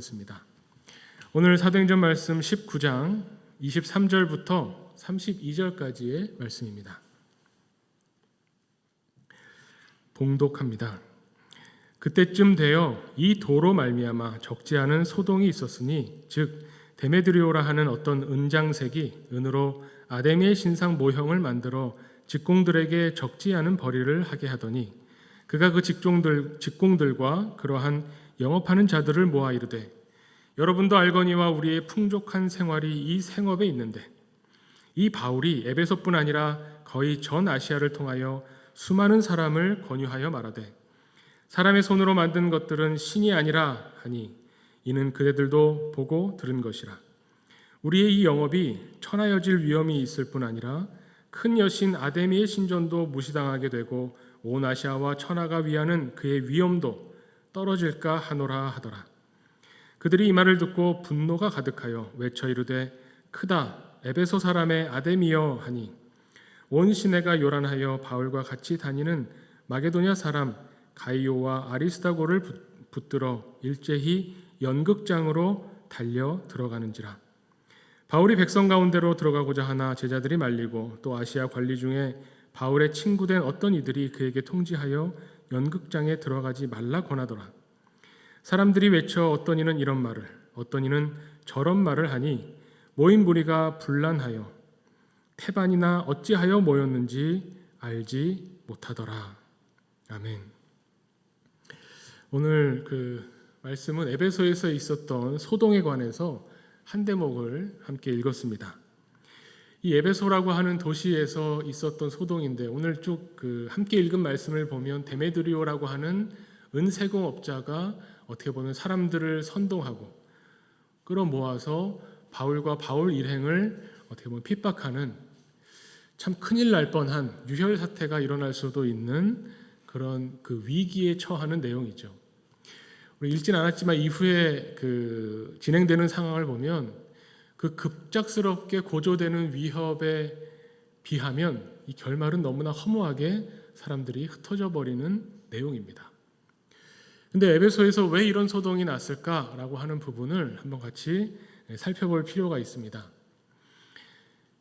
습니다. 오늘 사도행전 말씀 19장 23절부터 32절까지의 말씀입니다. 봉독합니다. 그때쯤 되어 이 도로 말미암아 적지 않은 소동이 있었으니 즉 데메드리오라 하는 어떤 은장색이 은으로 아데미의 신상 모형을 만들어 직공들에게 적지 않은 벌이를 하게 하더니 그가 그 직공들과 그러한 영업하는 자들을 모아 이르되 여러분도 알거니와 우리의 풍족한 생활이 이 생업에 있는데 이 바울이 에베소뿐 아니라 거의 전 아시아를 통하여 수많은 사람을 권유하여 말하되 사람의 손으로 만든 것들은 신이 아니라 하니 이는 그대들도 보고 들은 것이라. 우리의 이 영업이 천하여질 위험이 있을 뿐 아니라 큰 여신 아데미의 신전도 무시당하게 되고 온 아시아와 천하가 위하는 그의 위엄도 떨어질까 하노라 하더라. 그들이 이 말을 듣고 분노가 가득하여 외쳐 이르되 크다 에베소 사람의 아데미여 하니 온 시내가 요란하여 바울과 같이 다니는 마게도냐 사람 가이오와 아리스다고를 붙들어 일제히 연극장으로 달려 들어가는지라. 바울이 백성 가운데로 들어가고자 하나 제자들이 말리고 또 아시아 관리 중에 바울의 친구된 어떤 이들이 그에게 통지하여 연극장에 들어가지 말라 권하더라. 사람들이 외쳐 어떤 이는 이런 말을 어떤 이는 저런 말을 하니 모인 무리가 분란하여 태반이나 어찌하여 모였는지 알지 못하더라. 아멘. 오늘 그 말씀은 에베소에서 있었던 소동에 관해서 한 대목을 함께 읽었습니다. 이 에베소라고 하는 도시에서 있었던 소동인데 오늘 쭉 그 함께 읽은 말씀을 보면 데메드리오라고 하는 은세공업자가 어떻게 보면 사람들을 선동하고 끌어모아서 바울과 바울 일행을 어떻게 보면 핍박하는 참 큰일 날 뻔한 유혈 사태가 일어날 수도 있는 그런 그 위기에 처하는 내용이죠. 우리 읽진 않았지만 이후에 그 진행되는 상황을 보면 그 급작스럽게 고조되는 위협에 비하면 이 결말은 너무나 허무하게 사람들이 흩어져 버리는 내용입니다. 근데 에베소에서 왜 이런 소동이 났을까라고 하는 부분을 한번 같이 살펴볼 필요가 있습니다.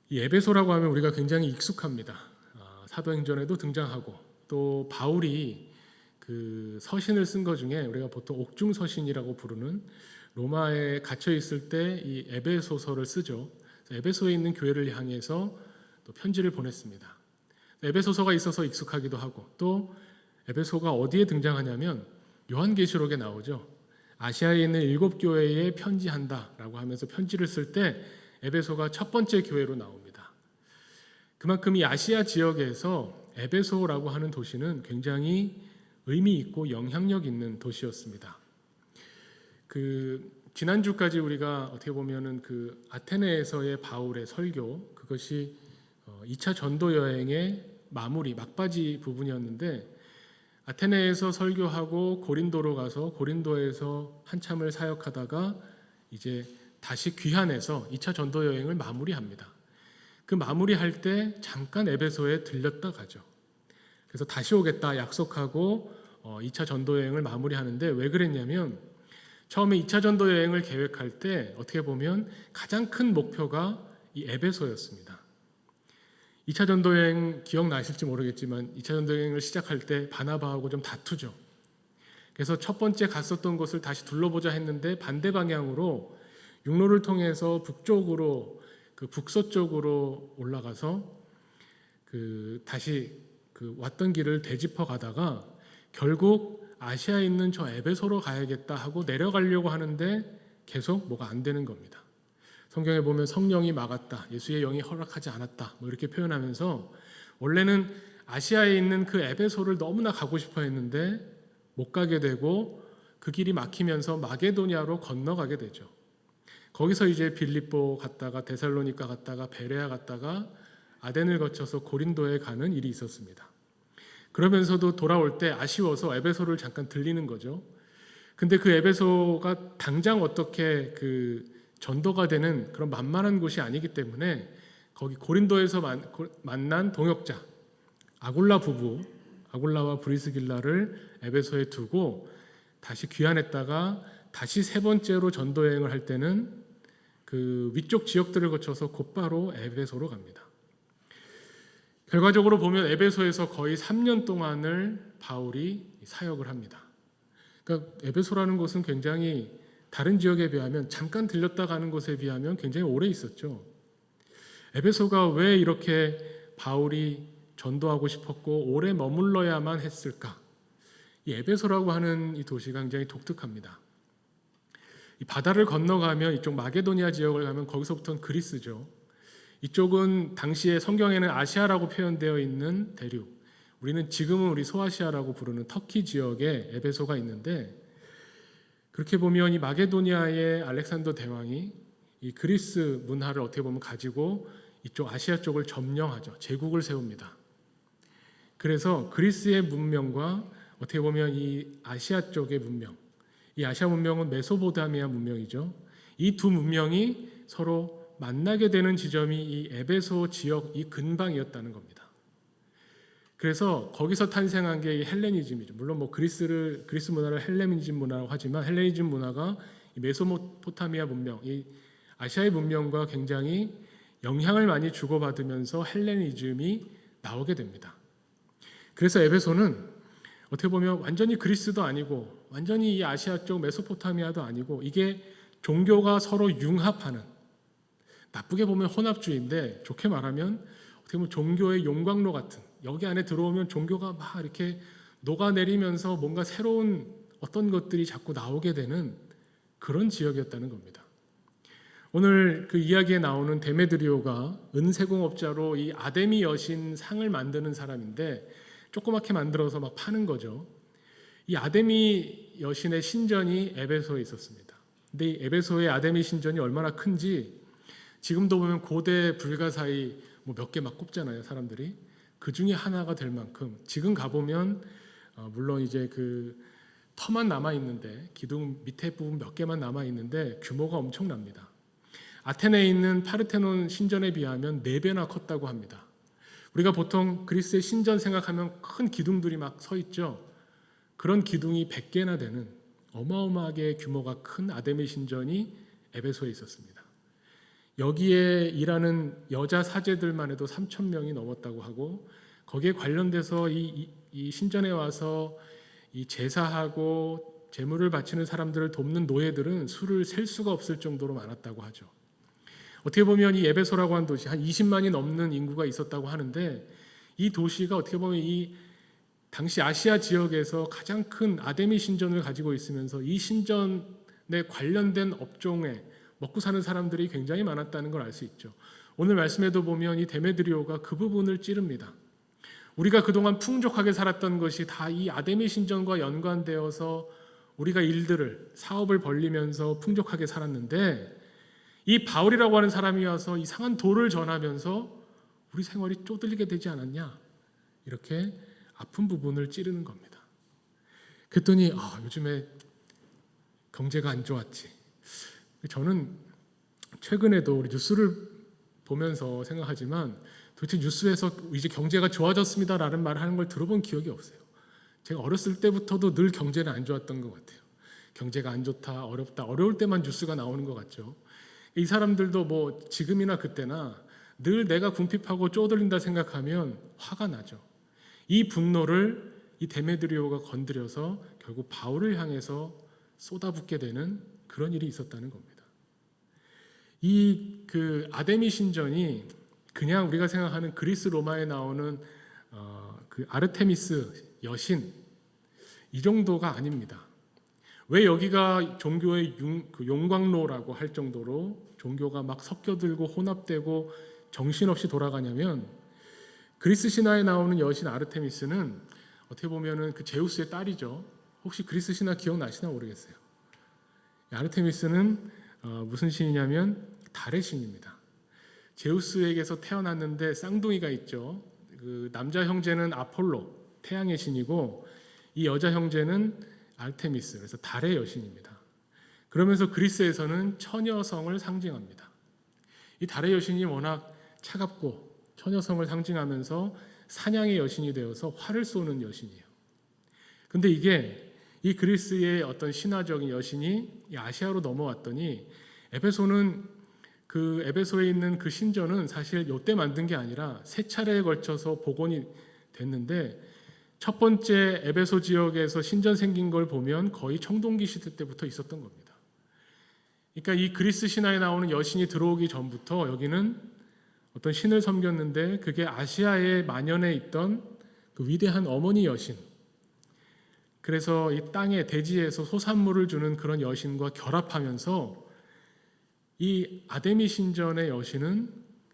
이 에베소라고 하면 우리가 굉장히 익숙합니다. 사도행전에도 등장하고 또 바울이 그 서신을 쓴 것 중에 우리가 보통 옥중 서신이라고 부르는 로마에 갇혀 있을 때 이 에베소서를 쓰죠. 에베소에 있는 교회를 향해서 또 편지를 보냈습니다. 에베소서가 있어서 익숙하기도 하고 또 에베소가 어디에 등장하냐면 요한계시록에 나오죠. 아시아에 있는 7교회에 편지한다라고 하면서 편지를 쓸 때 에베소가 첫 번째 교회로 나옵니다. 그만큼 이 아시아 지역에서 에베소라고 하는 도시는 굉장히 의미 있고 영향력 있는 도시였습니다. 그 지난주까지 우리가 어떻게 보면은 그 아테네에서의 바울의 설교 그것이 2차 전도 여행의 마무리 막바지 부분이었는데 아테네에서 설교하고 고린도로 가서 고린도에서 한참을 사역하다가 이제 다시 귀환해서 2차 전도 여행을 마무리합니다. 그 마무리할 때 잠깐 에베소에 들렸다 가죠. 그래서 다시 오겠다 약속하고 2차 전도 여행을 마무리하는데 왜 그랬냐면 처음에 2차 전도 여행을 계획할 때 어떻게 보면 가장 큰 목표가 이 에베소였습니다. 2차 전도 여행 기억나실지 모르겠지만 2차 전도 여행을 시작할 때 바나바하고 좀 다투죠. 그래서 첫 번째 갔었던 곳을 다시 둘러보자 했는데 반대 방향으로 육로를 통해서 북쪽으로 그 북서쪽으로 올라가서 그 다시 그 왔던 길을 되짚어 가다가 결국 아시아에 있는 저 에베소로 가야겠다 하고 내려가려고 하는데 계속 뭐가 안 되는 겁니다. 성경에 보면 성령이 막았다, 예수의 영이 허락하지 않았다 뭐 이렇게 표현하면서 원래는 아시아에 있는 그 에베소를 너무나 가고 싶어 했는데 못 가게 되고 그 길이 막히면서 마게도냐로 건너가게 되죠. 거기서 이제 빌립보 갔다가 데살로니가 갔다가 베레아 갔다가 아덴을 거쳐서 고린도에 가는 일이 있었습니다. 그러면서도 돌아올 때 아쉬워서 에베소를 잠깐 들리는 거죠. 근데 그 에베소가 당장 어떻게 그 전도가 되는 그런 만만한 곳이 아니기 때문에 거기 고린도에서 만난 동역자 아굴라 부부, 아굴라와 브리스길라를 에베소에 두고 다시 귀환했다가 다시 세 번째로 전도 여행을 할 때는 그 위쪽 지역들을 거쳐서 곧바로 에베소로 갑니다. 결과적으로 보면 에베소에서 거의 3년 동안을 바울이 사역을 합니다. 그러니까 에베소라는 곳은 굉장히 다른 지역에 비하면 잠깐 들렸다 가는 곳에 비하면 굉장히 오래 있었죠. 에베소가 왜 이렇게 바울이 전도하고 싶었고 오래 머물러야만 했을까? 이 에베소라고 하는 이 도시가 굉장히 독특합니다. 이 바다를 건너가면 이쪽 마게도니아 지역을 가면 거기서부터는 그리스죠. 이쪽은 당시에 성경에는 아시아라고 표현되어 있는 대륙, 우리는 지금은 우리 소아시아라고 부르는 터키 지역에 에베소가 있는데, 그렇게 보면 이 마게도니아의 알렉산더 대왕이 이 그리스 문화를 어떻게 보면 가지고 이쪽 아시아 쪽을 점령하죠. 제국을 세웁니다. 그래서 그리스의 문명과 어떻게 보면 이 아시아 쪽의 문명, 이 아시아 문명은 메소포타미아 문명이죠. 이 두 문명이 서로 만나게 되는 지점이 이 에베소 지역 이 근방이었다는 겁니다. 그래서 거기서 탄생한 게 이 헬레니즘이죠. 물론 뭐 그리스 문화를 헬레니즘 문화라고 하지만 헬레니즘 문화가 이 메소포타미아 문명, 이 아시아의 문명과 굉장히 영향을 많이 주고받으면서 헬레니즘이 나오게 됩니다. 그래서 에베소는 어떻게 보면 완전히 그리스도 아니고 완전히 이 아시아 쪽 메소포타미아도 아니고 이게 종교가 서로 융합하는, 나쁘게 보면 혼합주의인데 좋게 말하면 어떻게 보면 종교의 용광로 같은, 여기 안에 들어오면 종교가 막 이렇게 녹아내리면서 뭔가 새로운 어떤 것들이 자꾸 나오게 되는 그런 지역이었다는 겁니다. 오늘 그 이야기에 나오는 데메드리오가 은세공업자로 이 아데미 여신 상을 만드는 사람인데 조그맣게 만들어서 막 파는 거죠. 이 아데미 여신의 신전이 에베소에 있었습니다. 근데 이 에베소의 아데미 신전이 얼마나 큰지 지금도 보면 고대 불가사의 뭐 몇 개 막 꼽잖아요, 사람들이. 그 중에 하나가 될 만큼 지금 가보면 물론 이제 그 터만 남아 있는데 기둥 밑에 부분 몇 개만 남아 있는데 규모가 엄청납니다. 아테네에 있는 파르테논 신전에 비하면 4배나 컸다고 합니다. 우리가 보통 그리스의 신전 생각하면 큰 기둥들이 막 서 있죠. 그런 기둥이 100개나 되는 어마어마하게 규모가 큰 아데미 신전이 에베소에 있었습니다. 여기에 일하는 여자 사제들만 해도 3,000명이 넘었다고 하고, 거기에 관련돼서 이 신전에 와서 이 제사하고 제물을 바치는 사람들을 돕는 노예들은 수를 셀 수가 없을 정도로 많았다고 하죠. 어떻게 보면 이 에베소라고 하는 도시 한 20만이 넘는 인구가 있었다고 하는데, 이 도시가 어떻게 보면 이 당시 아시아 지역에서 가장 큰 아데미 신전을 가지고 있으면서 이 신전에 관련된 업종에 먹고 사는 사람들이 굉장히 많았다는 걸 알 수 있죠. 오늘 말씀에도 보면 이 데메드리오가 그 부분을 찌릅니다. 우리가 그동안 풍족하게 살았던 것이 다 이 아데미 신전과 연관되어서 우리가 사업을 벌리면서 풍족하게 살았는데, 이 바울이라고 하는 사람이 와서 이상한 도를 전하면서 우리 생활이 쪼들리게 되지 않았냐, 이렇게 아픈 부분을 찌르는 겁니다. 그랬더니 요즘에 경제가 안 좋았지. 저는 최근에도 우리 뉴스를 보면서 생각하지만 도대체 뉴스에서 이제 경제가 좋아졌습니다라는 말을 하는 걸 들어본 기억이 없어요. 제가 어렸을 때부터도 늘 경제는 안 좋았던 것 같아요. 경제가 안 좋다, 어렵다, 어려울 때만 뉴스가 나오는 것 같죠. 이 사람들도 뭐 지금이나 그때나 늘 내가 궁핍하고 쪼들린다 생각하면 화가 나죠. 이 분노를 이 데메드리오가 건드려서 결국 바울을 향해서 쏟아붓게 되는 그런 일이 있었다는 겁니다. 이 그 아데미 신전이 그냥 우리가 생각하는 그리스 로마에 나오는 그 아르테미스 여신 이 정도가 아닙니다. 왜 여기가 종교의 용광로라고 할 정도로 종교가 막 섞여들고 혼합되고 정신없이 돌아가냐면, 그리스 신화에 나오는 여신 아르테미스는 어떻게 보면은 그 제우스의 딸이죠. 혹시 그리스 신화 기억나시나 모르겠어요. 아르테미스는 무슨 신이냐면 달의 신입니다. 제우스에게서 태어났는데 쌍둥이가 있죠. 그 남자 형제는 아폴로, 태양의 신이고, 이 여자 형제는 아르테미스, 그래서 달의 여신입니다. 그러면서 그리스에서는 처녀성을 상징합니다. 이 달의 여신이 워낙 차갑고 처녀성을 상징하면서 사냥의 여신이 되어서 활을 쏘는 여신이에요. 근데 이게 이 그리스의 어떤 신화적인 여신이 이 아시아로 넘어왔더니 에베소는 그 에베소에 있는 그 신전은 사실 요때 만든 게 아니라 세 차례에 걸쳐서 복원이 됐는데 첫 번째 에베소 지역에서 신전 생긴 걸 보면 거의 청동기 시대 때부터 있었던 겁니다. 그러니까 이 그리스 신화에 나오는 여신이 들어오기 전부터 여기는 어떤 신을 섬겼는데 그게 아시아에 만연해 있던 그 위대한 어머니 여신, 그래서 이 땅에 대지에서 소산물을 주는 그런 여신과 결합하면서 이 아데미 신전의 여신은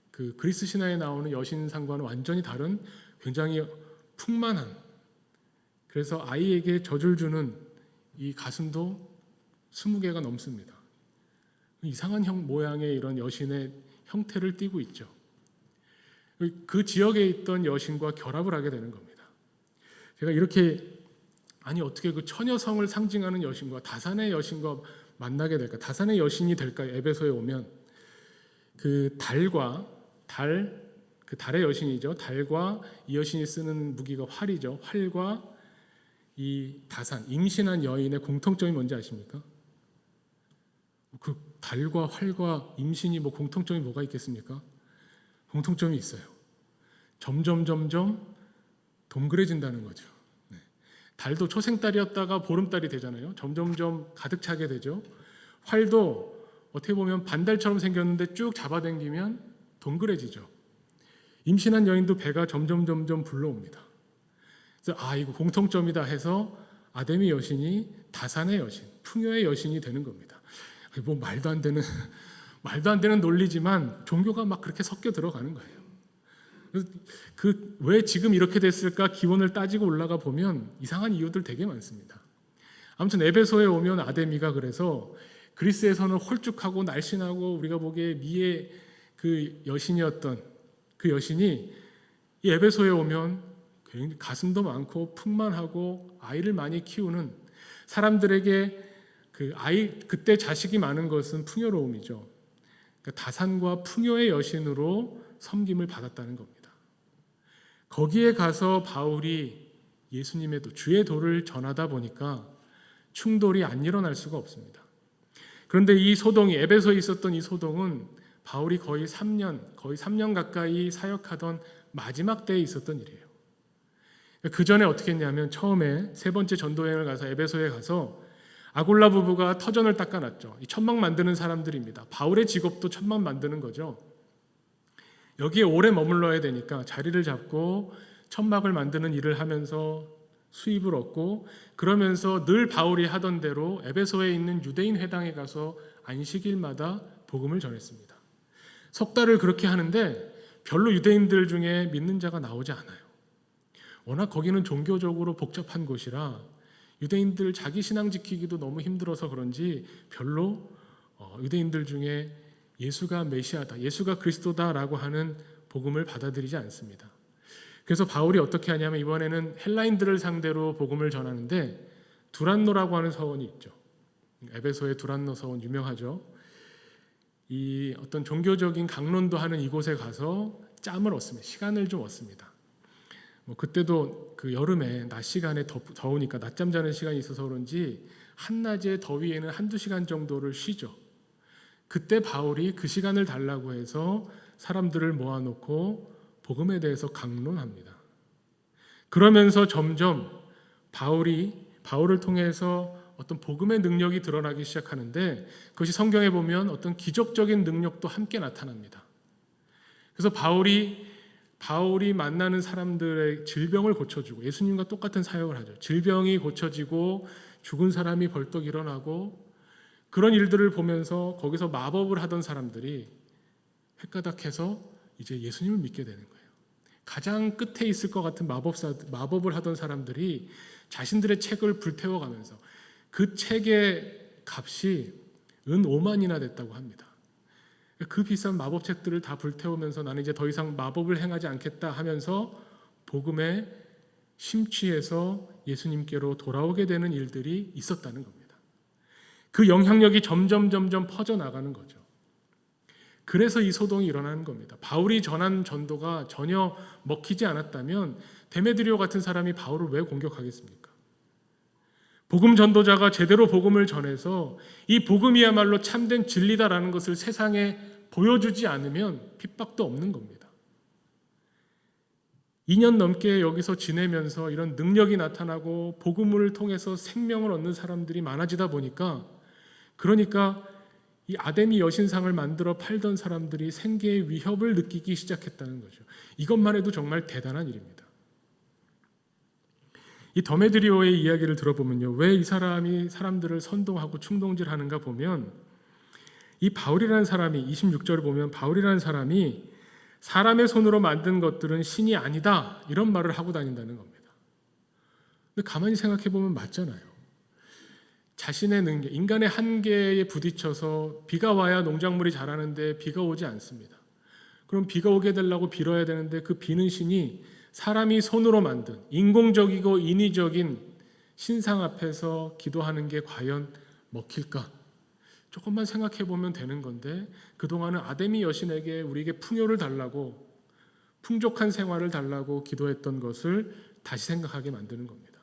그 그리스 신화에 나오는 여신상과는 완전히 다른 굉장히 풍만한, 그래서 아이에게 젖을 주는 이 가슴도 20개가 넘습니다. 이상한 모양의 이런 여신의 형태를 띠고 있죠. 그 지역에 있던 여신과 결합을 하게 되는 겁니다. 제가 이렇게 어떻게 그 처녀성을 상징하는 여신과 다산의 여신과 만나게 될까? 다산의 여신이 될까요? 에베소에 오면 그 그 달의 여신이죠. 달과 이 여신이 쓰는 무기가 활이죠. 활과 이 다산, 임신한 여인의 공통점이 뭔지 아십니까? 그 달과 활과 임신이 공통점이 뭐가 있겠습니까? 공통점이 있어요. 점점 동그래진다는 거죠. 달도 초생달이었다가 보름달이 되잖아요. 점점점 가득 차게 되죠. 활도 어떻게 보면 반달처럼 생겼는데 쭉 잡아당기면 동그래지죠. 임신한 여인도 배가 점점 불러옵니다. 그래서 이거 공통점이다 해서 아데미 여신이 다산의 여신, 풍요의 여신이 되는 겁니다. 말도 안 되는 논리지만 종교가 막 그렇게 섞여 들어가는 거예요. 왜 지금 이렇게 됐을까 기원을 따지고 올라가 보면 이상한 이유들 되게 많습니다. 아무튼 에베소에 오면 아데미가 그래서 그리스에서는 홀쭉하고 날씬하고 우리가 보기에 미의 그 여신이었던 그 여신이 이 에베소에 오면 굉장히 가슴도 많고 풍만하고 아이를 많이 키우는, 사람들에게 그때 자식이 많은 것은 풍요로움이죠. 그러니까 다산과 풍요의 여신으로 섬김을 받았다는 겁니다. 거기에 가서 바울이 예수님의 주의 도를 전하다 보니까 충돌이 안 일어날 수가 없습니다. 그런데 이 소동이, 에베소에 있었던 이 소동은 바울이 거의 3년 가까이 사역하던 마지막 때에 있었던 일이에요. 그 전에 어떻게 했냐면 처음에 세 번째 전도여행을 가서 에베소에 가서 아골라 부부가 터전을 닦아놨죠. 이 천막 만드는 사람들입니다. 바울의 직업도 천막 만드는 거죠. 여기에 오래 머물러야 되니까 자리를 잡고 천막을 만드는 일을 하면서 수입을 얻고, 그러면서 늘 바울이 하던 대로 에베소에 있는 유대인 회당에 가서 안식일마다 복음을 전했습니다. 석 달을 그렇게 하는데 별로 유대인들 중에 믿는 자가 나오지 않아요. 워낙 거기는 종교적으로 복잡한 곳이라 유대인들 자기 신앙 지키기도 너무 힘들어서 그런지 별로 유대인들 중에 예수가 메시아다, 예수가 그리스도다라고 하는 복음을 받아들이지 않습니다. 그래서 바울이 어떻게 하냐면 이번에는 헬라인들을 상대로 복음을 전하는데 두란노라고 하는 서원이 있죠. 에베소의 두란노 서원 유명하죠. 이 어떤 종교적인 강론도 하는 이곳에 가서 짬을 얻습니다. 시간을 좀 얻습니다. 그때도 그 여름에 낮 시간에 더우니까 낮잠 자는 시간이 있어서 그런지 한낮의 더위에는 한두 시간 정도를 쉬죠. 그때 바울이 그 시간을 달라고 해서 사람들을 모아놓고 복음에 대해서 강론합니다. 그러면서 점점 바울을 통해서 어떤 복음의 능력이 드러나기 시작하는데 그것이 성경에 보면 어떤 기적적인 능력도 함께 나타납니다. 그래서 바울이 만나는 사람들의 질병을 고쳐주고 예수님과 똑같은 사역을 하죠. 질병이 고쳐지고 죽은 사람이 벌떡 일어나고 그런 일들을 보면서 거기서 마법을 하던 사람들이 헷가닥해서 이제 예수님을 믿게 되는 거예요. 가장 끝에 있을 것 같은 마법을 하던 사람들이 자신들의 책을 불태워가면서 그 책의 값이 은 5만이나 됐다고 합니다. 그 비싼 마법책들을 다 불태우면서 나는 이제 더 이상 마법을 행하지 않겠다 하면서 복음에 심취해서 예수님께로 돌아오게 되는 일들이 있었다는 겁니다. 그 영향력이 점점 퍼져나가는 거죠. 그래서 이 소동이 일어나는 겁니다. 바울이 전한 전도가 전혀 먹히지 않았다면 데메드리오 같은 사람이 바울을 왜 공격하겠습니까? 복음 전도자가 제대로 복음을 전해서 이 복음이야말로 참된 진리다라는 것을 세상에 보여주지 않으면 핍박도 없는 겁니다. 2년 넘게 여기서 지내면서 이런 능력이 나타나고 복음을 통해서 생명을 얻는 사람들이 많아지다 보니까, 그러니까 이 아데미 여신상을 만들어 팔던 사람들이 생계의 위협을 느끼기 시작했다는 거죠. 이것만 해도 정말 대단한 일입니다. 이 더메드리오의 이야기를 들어보면요, 왜 이 사람이 사람들을 선동하고 충동질하는가 보면, 이 바울이라는 사람이 26절을 보면 바울이라는 사람이 사람의 손으로 만든 것들은 신이 아니다 이런 말을 하고 다닌다는 겁니다. 근데 가만히 생각해 보면 맞잖아요. 자신의 능력, 인간의 한계에 부딪혀서 비가 와야 농작물이 자라는데 비가 오지 않습니다. 그럼 비가 오게 되려고 빌어야 되는데 그 비는 신이 사람이 손으로 만든 인공적이고 인위적인 신상 앞에서 기도하는 게 과연 먹힐까? 조금만 생각해 보면 되는 건데, 그동안은 아데미 여신에게 우리에게 풍요를 달라고, 풍족한 생활을 달라고 기도했던 것을 다시 생각하게 만드는 겁니다.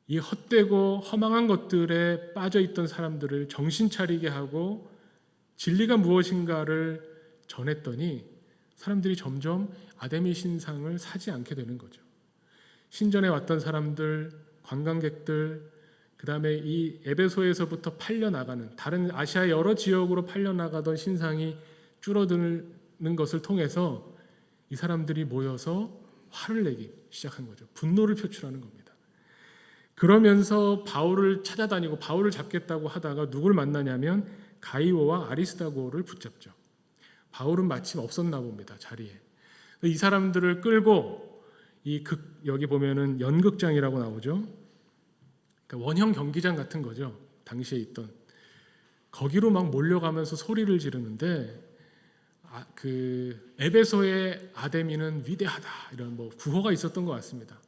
이 헛되고 허망한 것들에 빠져 있던 사람들을 정신 차리게 하고 진리가 무엇인가를 전했더니 사람들이 점점 아데미 신상을 사지 않게 되는 거죠. 신전에 왔던 사람들, 관광객들, 그 다음에 이 에베소에서부터 팔려나가는, 다른 아시아 여러 지역으로 팔려나가던 신상이 줄어드는 것을 통해서 이 사람들이 모여서 화를 내기 시작한 거죠. 분노를 표출하는 겁니다. 그러면서 바울을 찾아다니고 바울을 잡겠다고 하다가 누굴 만나냐면 가이오와 아리스다고를 붙잡죠. 바울은 마침 없었나 봅니다, 자리에. 이 사람들을 끌고 여기 보면은 연극장이라고 나오죠. 그러니까 원형 경기장 같은 거죠. 당시에 있던. 거기로 막 몰려가면서 소리를 지르는데, 그 에베소의 아데미는 위대하다 이런 구호가 있었던 것 같습니다.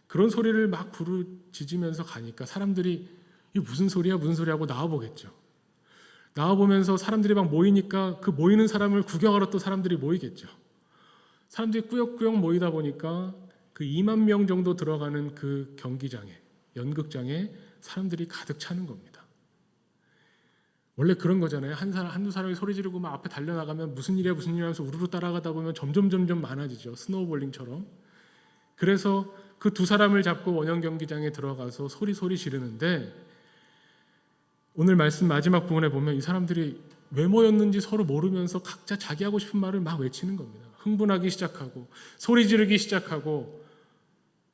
그런 소리를 막 부르짖으면서 가니까 사람들이 이 무슨 소리야 무슨 소리야 하고 나와보겠죠. 나와보면서 사람들이 막 모이니까 그 모이는 사람을 구경하러 또 사람들이 모이겠죠. 사람들이 꾸역꾸역 모이다 보니까 그 2만 명 정도 들어가는 그 경기장에, 연극장에 사람들이 가득 차는 겁니다. 원래 그런 거잖아요. 한두 사람이 소리 지르고 막 앞에 달려나가면 무슨 일이야 무슨 일이야 하면서 우르르 따라가다 보면 점점 많아지죠. 스노우볼링처럼. 그래서 그 두 사람을 잡고 원형 경기장에 들어가서 소리 지르는데, 오늘 말씀 마지막 부분에 보면 이 사람들이 왜 모였는지 서로 모르면서 각자 자기 하고 싶은 말을 막 외치는 겁니다. 흥분하기 시작하고 소리 지르기 시작하고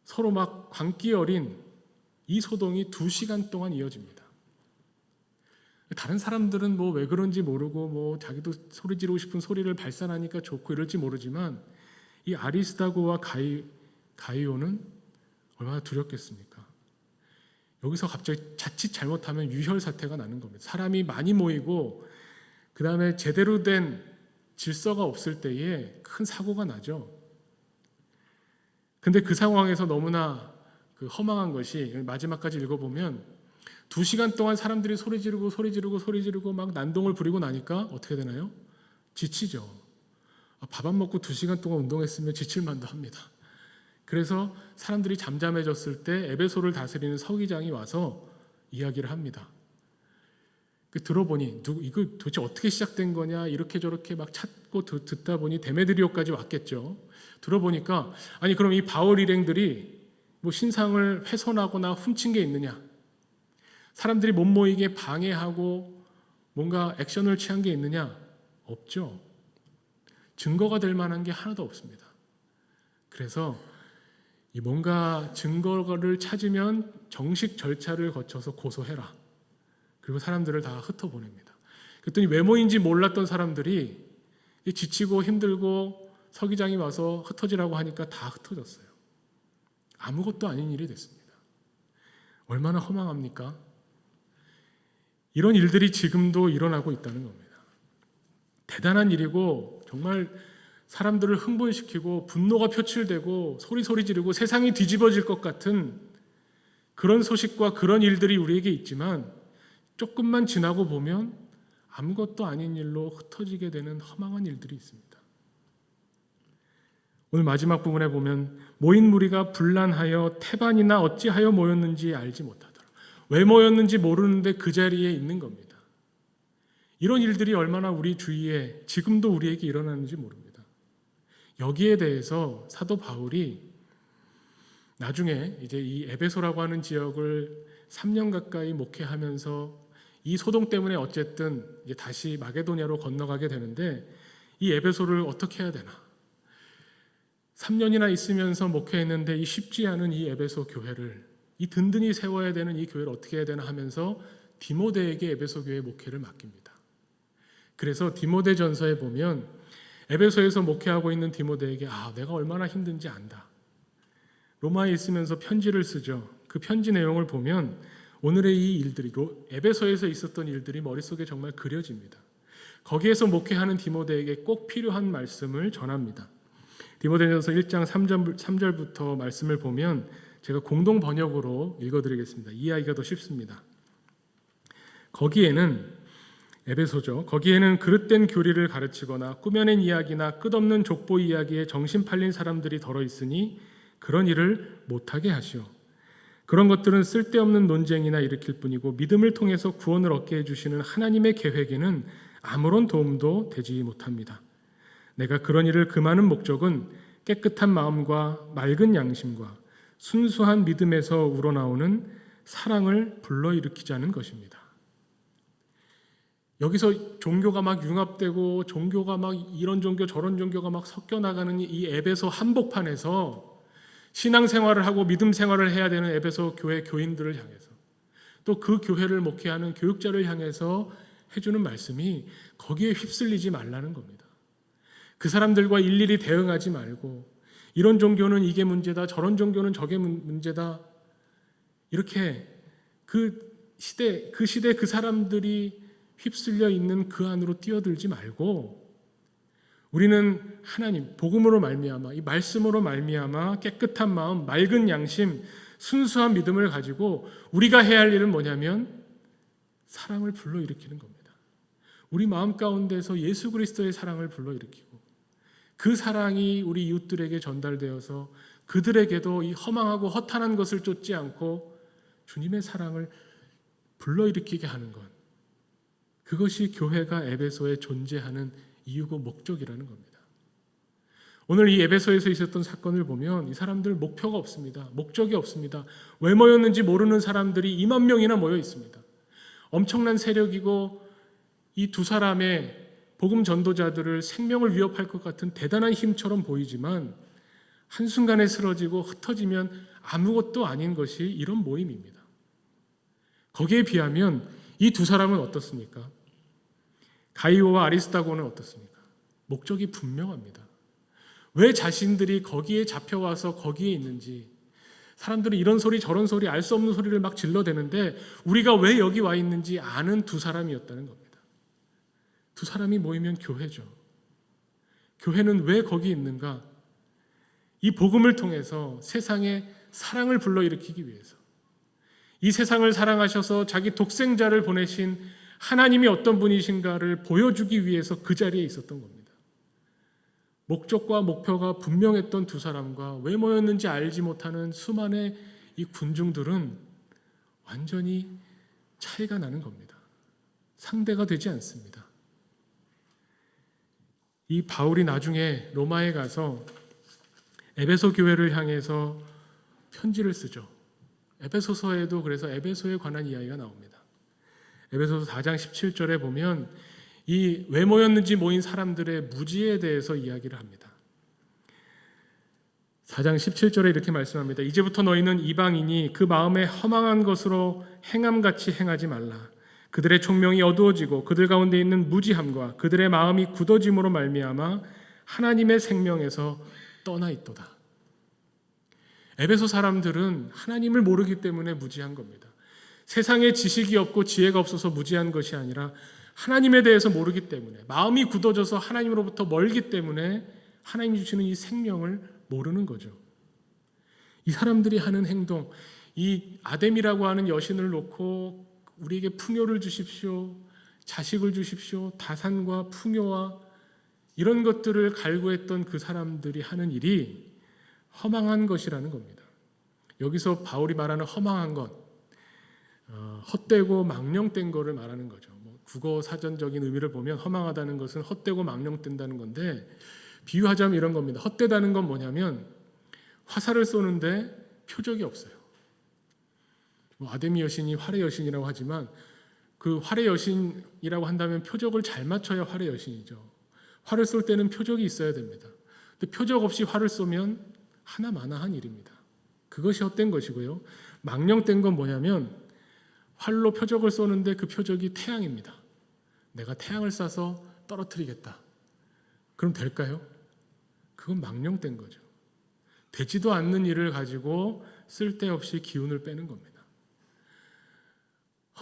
서로 막 광기 어린 이 소동이 2시간 동안 이어집니다. 다른 사람들은 왜 그런지 모르고 자기도 소리 지르고 싶은 소리를 발산하니까 좋고 이럴지 모르지만, 이 아리스다고와 가이오는 얼마나 두렵겠습니까? 여기서 갑자기 자칫 잘못하면 유혈 사태가 나는 겁니다. 사람이 많이 모이고 그 다음에 제대로 된 질서가 없을 때에 큰 사고가 나죠. 근데 그 상황에서 너무나 그 허망한 것이, 마지막까지 읽어보면 2시간 동안 사람들이 소리 지르고 막 난동을 부리고 나니까 어떻게 되나요? 지치죠. 밥 안 먹고 2시간 동안 운동했으면 지칠만도 합니다. 그래서 사람들이 잠잠해졌을 때 에베소를 다스리는 서기장이 와서 이야기를 합니다. 들어보니 이거 도대체 어떻게 시작된 거냐, 이렇게 저렇게 막 찾고 듣다 보니 데메드리오까지 왔겠죠. 들어보니까 아니 그럼 이 바울 일행들이 신상을 훼손하거나 훔친 게 있느냐, 사람들이 못 모이게 방해하고 뭔가 액션을 취한 게 있느냐? 없죠. 증거가 될 만한 게 하나도 없습니다. 그래서 이 뭔가 증거를 찾으면 정식 절차를 거쳐서 고소해라. 그리고 사람들을 다 흩어보냅니다. 그랬더니 외모인지 몰랐던 사람들이 지치고 힘들고 서기장이 와서 흩어지라고 하니까 다 흩어졌어요. 아무것도 아닌 일이 됐습니다. 얼마나 허망합니까? 이런 일들이 지금도 일어나고 있다는 겁니다. 대단한 일이고 정말 사람들을 흥분시키고 분노가 표출되고 소리 지르고 세상이 뒤집어질 것 같은 그런 소식과 그런 일들이 우리에게 있지만, 조금만 지나고 보면 아무것도 아닌 일로 흩어지게 되는 허망한 일들이 있습니다. 오늘 마지막 부분에 보면 모인 무리가 분란하여 태반이나 어찌하여 모였는지 알지 못하더라. 왜 모였는지 모르는데 그 자리에 있는 겁니다. 이런 일들이 얼마나 우리 주위에 지금도 우리에게 일어나는지 모릅니다. 여기에 대해서 사도 바울이 나중에 이제 이 에베소라고 하는 지역을 3년 가까이 목회하면서 이 소동 때문에 어쨌든 이제 다시 마게도냐로 건너가게 되는데 이 에베소를 어떻게 해야 되나? 3년이나 있으면서 목회했는데 이 쉽지 않은 이 에베소 교회를 이 든든히 세워야 되는 이 교회를 어떻게 해야 되나 하면서 디모데에게 에베소 교회 목회를 맡깁니다. 그래서 디모데전서에 보면 에베소에서 목회하고 있는 디모데에게 내가 얼마나 힘든지 안다. 로마에 있으면서 편지를 쓰죠. 그 편지 내용을 보면 오늘의 이 일들이 에베소에서 있었던 일들이 머릿속에 정말 그려집니다. 거기에서 목회하는 디모데에게 꼭 필요한 말씀을 전합니다. 디모데전서 1장 3절부터 말씀을 보면 제가 공동 번역으로 읽어드리겠습니다. 이해하기가 더 쉽습니다. 에베소죠. 거기에는 그릇된 교리를 가르치거나 꾸며낸 이야기나 끝없는 족보 이야기에 정신 팔린 사람들이 덜어 있으니 그런 일을 못하게 하시오. 그런 것들은 쓸데없는 논쟁이나 일으킬 뿐이고 믿음을 통해서 구원을 얻게 해주시는 하나님의 계획에는 아무런 도움도 되지 못합니다. 내가 그런 일을 금하는 목적은 깨끗한 마음과 맑은 양심과 순수한 믿음에서 우러나오는 사랑을 불러일으키자는 것입니다. 여기서 종교가 막 융합되고 종교가 막 이런 종교 저런 종교가 막 섞여 나가는 이 에베소 한복판에서 신앙생활을 하고 믿음 생활을 해야 되는 에베소 교회 교인들을 향해서 또 그 교회를 목회하는 교육자를 향해서 해주는 말씀이 거기에 휩쓸리지 말라는 겁니다. 그 사람들과 일일이 대응하지 말고 이런 종교는 이게 문제다, 저런 종교는 저게 문제다, 이렇게 그 시대 그 사람들이 휩쓸려 있는 그 안으로 뛰어들지 말고 우리는 하나님 복음으로 말미암아 이 말씀으로 말미암아 깨끗한 마음, 맑은 양심, 순수한 믿음을 가지고 우리가 해야 할 일은 뭐냐면 사랑을 불러일으키는 겁니다. 우리 마음 가운데서 예수 그리스도의 사랑을 불러일으키고 그 사랑이 우리 이웃들에게 전달되어서 그들에게도 이 허망하고 허탄한 것을 쫓지 않고 주님의 사랑을 불러일으키게 하는 것, 그것이 교회가 에베소에 존재하는 이유고 목적이라는 겁니다. 오늘 이 에베소에서 있었던 사건을 보면 이 사람들 목표가 없습니다. 목적이 없습니다. 왜 모였는지 모르는 사람들이 2만 명이나 모여 있습니다. 엄청난 세력이고 이 두 사람의 복음 전도자들을 생명을 위협할 것 같은 대단한 힘처럼 보이지만 한순간에 쓰러지고 흩어지면 아무것도 아닌 것이 이런 모임입니다. 거기에 비하면 이 두 사람은 어떻습니까? 가이오와 아리스다고는 어떻습니까? 목적이 분명합니다. 왜 자신들이 거기에 잡혀와서 거기에 있는지, 사람들이 이런 소리 저런 소리 알 수 없는 소리를 막 질러대는데 우리가 왜 여기 와 있는지 아는 두 사람이었다는 겁니다. 두 사람이 모이면 교회죠. 교회는 왜 거기 있는가? 이 복음을 통해서 세상에 사랑을 불러일으키기 위해서, 이 세상을 사랑하셔서 자기 독생자를 보내신 하나님이 어떤 분이신가를 보여주기 위해서 그 자리에 있었던 겁니다. 목적과 목표가 분명했던 두 사람과 왜 모였는지 알지 못하는 수많은 이 군중들은 완전히 차이가 나는 겁니다. 상대가 되지 않습니다. 이 바울이 나중에 로마에 가서 에베소 교회를 향해서 편지를 쓰죠. 에베소서에도 그래서 에베소에 관한 이야기가 나옵니다. 에베소서 4장 17절에 보면 이 왜 모였는지 모인 사람들의 무지에 대해서 이야기를 합니다. 4장 17절에 이렇게 말씀합니다. 이제부터 너희는 이방인이 그 마음에 허망한 것으로 행함같이 행하지 말라. 그들의 총명이 어두워지고 그들 가운데 있는 무지함과 그들의 마음이 굳어짐으로 말미암아 하나님의 생명에서 떠나 있도다. 에베소 사람들은 하나님을 모르기 때문에 무지한 겁니다. 세상에 지식이 없고 지혜가 없어서 무지한 것이 아니라 하나님에 대해서 모르기 때문에, 마음이 굳어져서 하나님으로부터 멀기 때문에 하나님 주시는 이 생명을 모르는 거죠. 이 사람들이 하는 행동, 이 아뎀이라고 하는 여신을 놓고 우리에게 풍요를 주십시오, 자식을 주십시오, 다산과 풍요와 이런 것들을 갈구했던 그 사람들이 하는 일이 허망한 것이라는 겁니다. 여기서 바울이 말하는 허망한 것, 헛되고 망령된 거를 말하는 거죠. 국어 사전적인 의미를 보면 허망하다는 것은 헛되고 망령된다는 건데, 비유하자면 이런 겁니다. 헛되다는 건 뭐냐면 화살을 쏘는데 표적이 없어요. 아데미 여신이 활의 여신이라고 하지만 그 활의 여신이라고 한다면 표적을 잘 맞춰야 활의 여신이죠. 활을 쏠 때는 표적이 있어야 됩니다. 근데 표적 없이 활을 쏘면 하나마나한 일입니다. 그것이 헛된 것이고요. 망령된 건 뭐냐면 활로 표적을 쏘는데 그 표적이 태양입니다. 내가 태양을 쏴서 떨어뜨리겠다. 그럼 될까요? 그건 망령된 거죠. 되지도 않는 일을 가지고 쓸데없이 기운을 빼는 겁니다.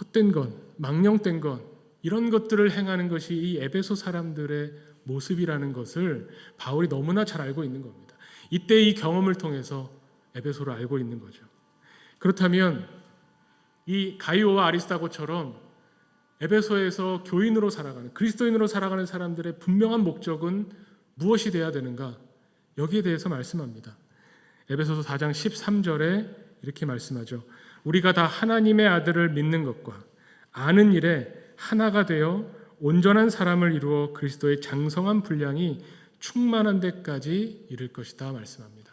헛된 것, 망령된 것, 이런 것들을 행하는 것이 이 에베소 사람들의 모습이라는 것을 바울이 너무나 잘 알고 있는 겁니다. 이때 이 경험을 통해서 에베소를 알고 있는 거죠. 그렇다면 이 가이오와 아리스다고처럼 에베소에서 교인으로 살아가는, 그리스도인으로 살아가는 사람들의 분명한 목적은 무엇이 되어야 되는가? 여기에 대해서 말씀합니다. 에베소서 4장 13절에 이렇게 말씀하죠. 우리가 다 하나님의 아들을 믿는 것과 아는 일에 하나가 되어 온전한 사람을 이루어 그리스도의 장성한 분량이 충만한 데까지 이를 것이다 말씀합니다.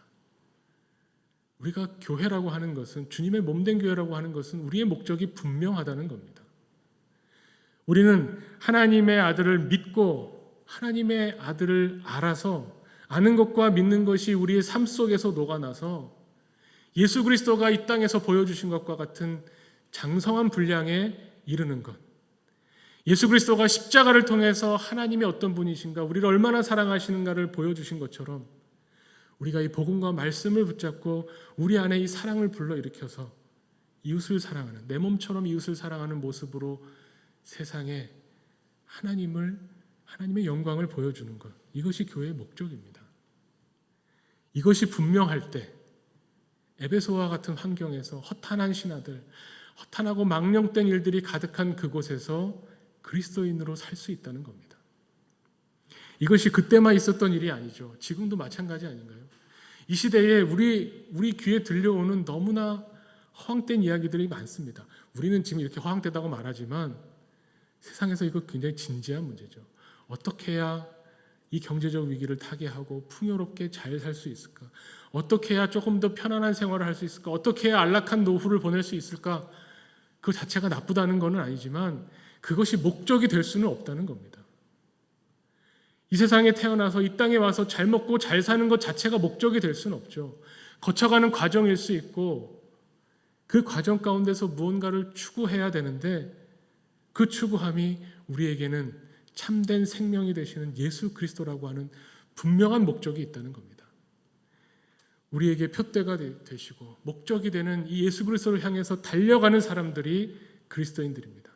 우리가 교회라고 하는 것은, 주님의 몸된 교회라고 하는 것은 우리의 목적이 분명하다는 겁니다. 우리는 하나님의 아들을 믿고 하나님의 아들을 알아서, 아는 것과 믿는 것이 우리의 삶 속에서 녹아나서 예수 그리스도가 이 땅에서 보여주신 것과 같은 장성한 분량에 이르는 것, 예수 그리스도가 십자가를 통해서 하나님의 어떤 분이신가, 우리를 얼마나 사랑하시는가를 보여주신 것처럼 우리가 이 복음과 말씀을 붙잡고 우리 안에 이 사랑을 불러일으켜서 이웃을 사랑하는, 내 몸처럼 이웃을 사랑하는 모습으로 세상에 하나님의 영광을 보여주는 것, 이것이 교회의 목적입니다. 이것이 분명할 때 에베소와 같은 환경에서 허탄한 신하들, 허탄하고 망령된 일들이 가득한 그곳에서 그리스도인으로 살 수 있다는 겁니다. 이것이 그때만 있었던 일이 아니죠. 지금도 마찬가지 아닌가요? 이 시대에 우리 귀에 들려오는 너무나 허황된 이야기들이 많습니다. 우리는 지금 이렇게 허황되다고 말하지만 세상에서 이거 굉장히 진지한 문제죠. 어떻게 해야 이 경제적 위기를 타개하고 풍요롭게 잘 살 수 있을까? 어떻게 해야 조금 더 편안한 생활을 할 수 있을까? 어떻게 해야 안락한 노후를 보낼 수 있을까? 그 자체가 나쁘다는 것은 아니지만 그것이 목적이 될 수는 없다는 겁니다. 이 세상에 태어나서 이 땅에 와서 잘 먹고 잘 사는 것 자체가 목적이 될 수는 없죠. 거쳐가는 과정일 수 있고 그 과정 가운데서 무언가를 추구해야 되는데 그 추구함이 우리에게는 참된 생명이 되시는 예수 그리스도라고 하는 분명한 목적이 있다는 겁니다. 우리에게 표대가 되시고 목적이 되는 이 예수 그리스도를 향해서 달려가는 사람들이 그리스도인들입니다.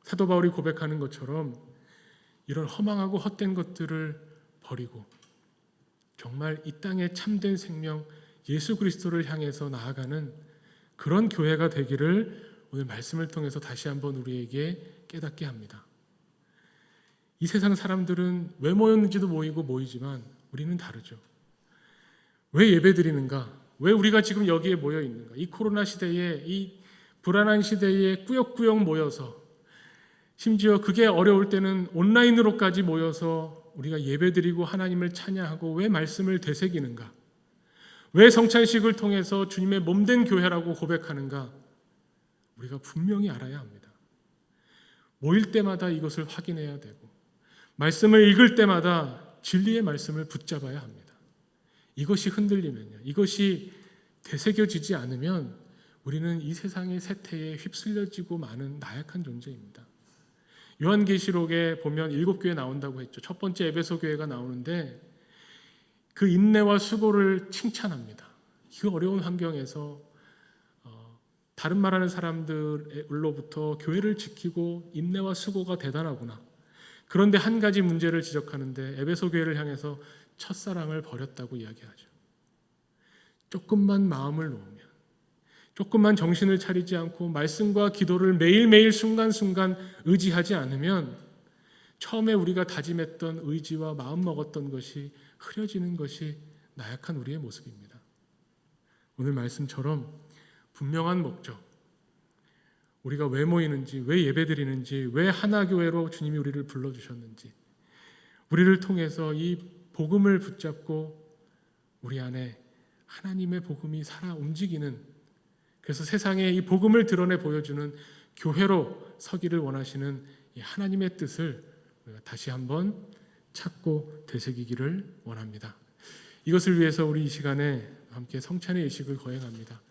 사도 바울이 고백하는 것처럼 이런 허망하고 헛된 것들을 버리고 정말 이 땅의 참된 생명 예수 그리스도를 향해서 나아가는 그런 교회가 되기를 오늘 말씀을 통해서 다시 한번 우리에게 깨닫게 합니다. 이 세상 사람들은 왜 모였는지도 모이지만 우리는 다르죠. 왜 예배드리는가? 왜 우리가 지금 여기에 모여 있는가? 이 코로나 시대에, 이 불안한 시대에 꾸역꾸역 모여서, 심지어 그게 어려울 때는 온라인으로까지 모여서 우리가 예배드리고 하나님을 찬양하고 왜 말씀을 되새기는가? 왜 성찬식을 통해서 주님의 몸된 교회라고 고백하는가? 우리가 분명히 알아야 합니다. 모일 때마다 이것을 확인해야 되고 말씀을 읽을 때마다 진리의 말씀을 붙잡아야 합니다. 이것이 흔들리면요, 이것이 되새겨지지 않으면 우리는 이 세상의 세태에 휩쓸려지고 마는 나약한 존재입니다. 요한계시록에 보면 7교회 나온다고 했죠. 첫 번째 에베소 교회가 나오는데 그 인내와 수고를 칭찬합니다. 그 어려운 환경에서 다른 말하는 사람들로부터 교회를 지키고 인내와 수고가 대단하구나. 그런데 한 가지 문제를 지적하는데 에베소 교회를 향해서 첫사랑을 버렸다고 이야기하죠. 조금만 마음을 놓으면, 조금만 정신을 차리지 않고 말씀과 기도를 매일매일 순간순간 의지하지 않으면 처음에 우리가 다짐했던 의지와 마음 먹었던 것이 흐려지는 것이 나약한 우리의 모습입니다. 오늘 말씀처럼 분명한 목적, 우리가 왜 모이는지, 왜 예배드리는지, 왜 하나교회로 주님이 우리를 불러주셨는지, 우리를 통해서 이 복음을 붙잡고 우리 안에 하나님의 복음이 살아 움직이는, 그래서 세상에 이 복음을 드러내 보여주는 교회로 서기를 원하시는 이 하나님의 뜻을 우리가 다시 한번 찾고 되새기기를 원합니다. 이것을 위해서 우리 이 시간에 함께 성찬의 의식을 거행합니다.